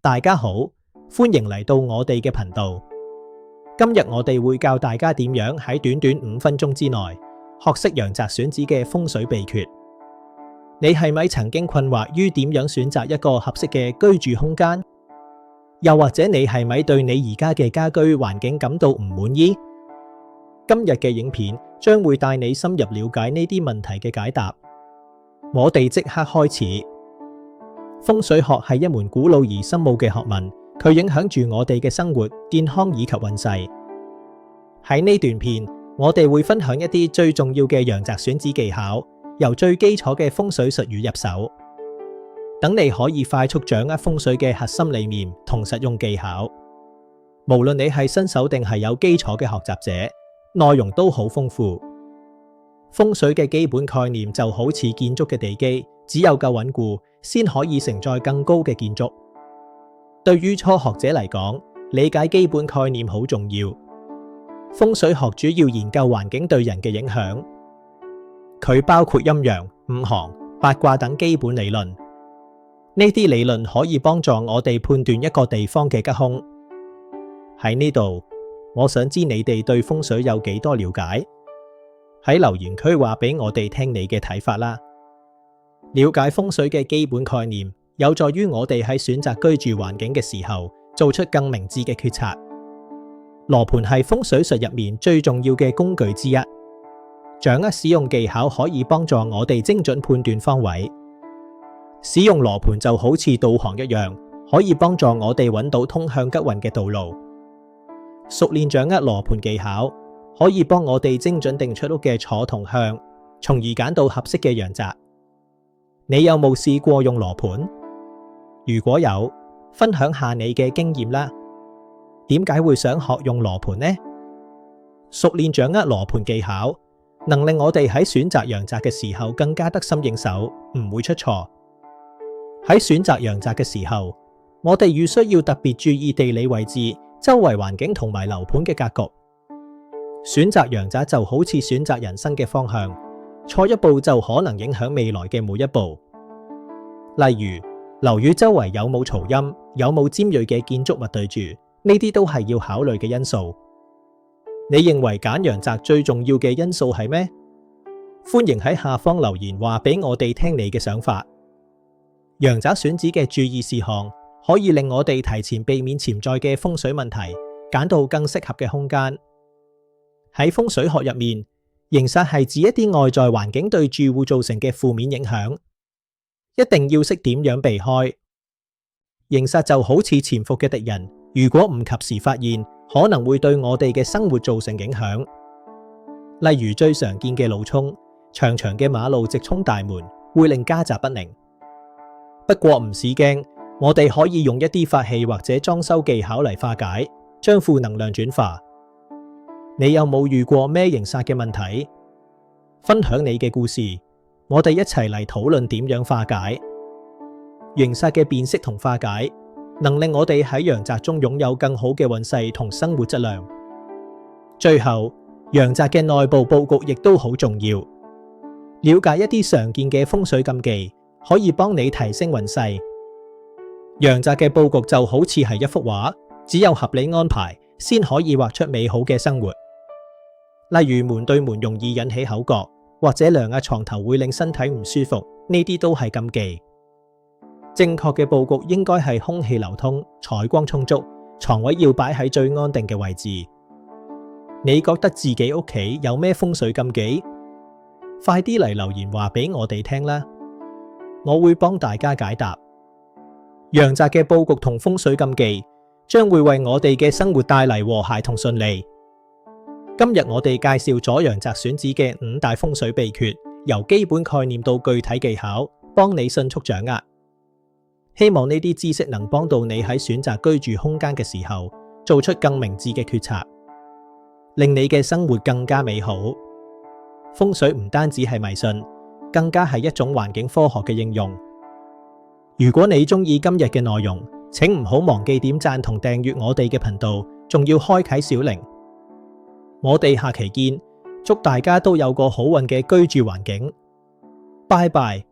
大家好，歡迎嚟到我哋嘅頻道。今日我哋會教大家點樣喺短短5分鐘之內學識陽宅選址嘅風水秘訣。你係咪曾經困惑於點樣選擇一個合適嘅居住空間？又或者你係咪對你而家嘅家居環境感到唔滿意？今日嘅影片將會帶你深入了解呢啲問題嘅解答。我哋即刻開始。風水學係一門古老而深奧嘅學問，佢影響住我哋嘅生活、健康以及運勢。喺呢段片，我哋會分享一啲最重要嘅陽宅選址技巧，由最基礎嘅風水術語入手，等你可以快速掌握風水嘅核心理念同實用技巧。無論你係新手定係有基礎嘅學習者，內容都好豐富。風水嘅基本概念就好似建築嘅地基，只有夠穩固，先可以承載更高嘅建築。對於初學者嚟講，理解基本概念好重要。風水學主要研究環境對人嘅影響，佢包括陰陽、五行、八卦等基本理論。呢啲理論可以幫助我哋判斷一個地方嘅吉凶。喺呢度，我想知你哋對風水有幾多了解？喺留言區話俾我哋聽你嘅睇法啦。了解風水嘅基本概念，有助於我哋喺選擇居住環境嘅時候，做出更明智嘅決策。羅盤係風水術入面最重要嘅工具之一，掌握使用技巧可以幫助我哋精準判斷方位。使用羅盤就好似導航一樣，可以幫助我哋揾到通向吉運嘅道路。熟練掌握羅盤技巧，可以幫我哋精準定出屋嘅坐同向，從而揀到合適嘅陽宅。你有冇試過用羅盤？如果有，分享下你嘅經驗啦。點解會想學用羅盤呢？熟練掌握羅盤技巧，能令我哋喺選擇陽宅嘅時候更加得心應手，唔會出錯。喺選擇陽宅嘅時候，我哋愈需要特別注意地理位置、周圍環境同埋樓盤嘅格局。選擇陽宅就好似選擇人生嘅方向，錯一步就可能影響未來嘅每一步。例如，樓宇周圍有冇嘈音，有冇尖銳嘅建築物對住，呢啲都係要考慮嘅因素。你認為揀陽宅最重要嘅因素係咩？歡迎喺下方留言話俾我哋聽你嘅想法。陽宅選址嘅注意事項，可以令我哋提前避免潛在嘅風水問題，揀到更適合嘅空間。喺風水學入面，形煞係指一啲外在環境對住戶造成嘅負面影響，一定要識點樣避開。形煞就好似潛伏嘅敵人，如果唔及時發現，可能會對我哋嘅生活造成影響。例如最常見嘅路衝，長長嘅馬路直衝大門，會令家宅不寧。不過唔使驚，我哋可以用一啲法器或者裝修技巧嚟化解，將負能量轉化。你有冇遇過咩形煞嘅問題？分享你嘅故事，我哋一齊嚟討論點樣化解。形煞嘅辨識同化解，能令我哋喺陽宅中擁有更好嘅運勢同生活質量。最後，陽宅嘅內部佈局亦都好重要。了解一啲常見嘅風水禁忌，可以幫你提升運勢。陽宅嘅佈局就好似係一幅畫，只有合理安排，先可以畫出美好嘅生活。例如門對門容易引起口角，或者梁壓床頭會令身體唔舒服，呢啲都係禁忌。正確嘅佈局應該係空氣流通、採光充足，床位要擺喺最安定嘅位置。你覺得自己屋企有咩風水禁忌？快啲嚟留言話俾我哋聽啦！我會幫大家解答。陽宅嘅佈局同風水禁忌，將會為我哋嘅生活帶嚟和諧同順利。今日我哋介紹咗陽宅選址嘅5大風水秘訣，由基本概念到具體技巧，幫你迅速掌握。希望呢啲知識能幫到你喺選擇居住空間嘅時候，做出更明智嘅決策，令你嘅生活更加美好。風水唔單止係迷信，更加係一種環境科學嘅應用。如果你鍾意今日嘅內容，請唔好忘記點讚同訂閱我哋嘅頻道，仲要開啟小鈴。我哋下期見，祝大家都有個好運嘅居住環境。拜拜。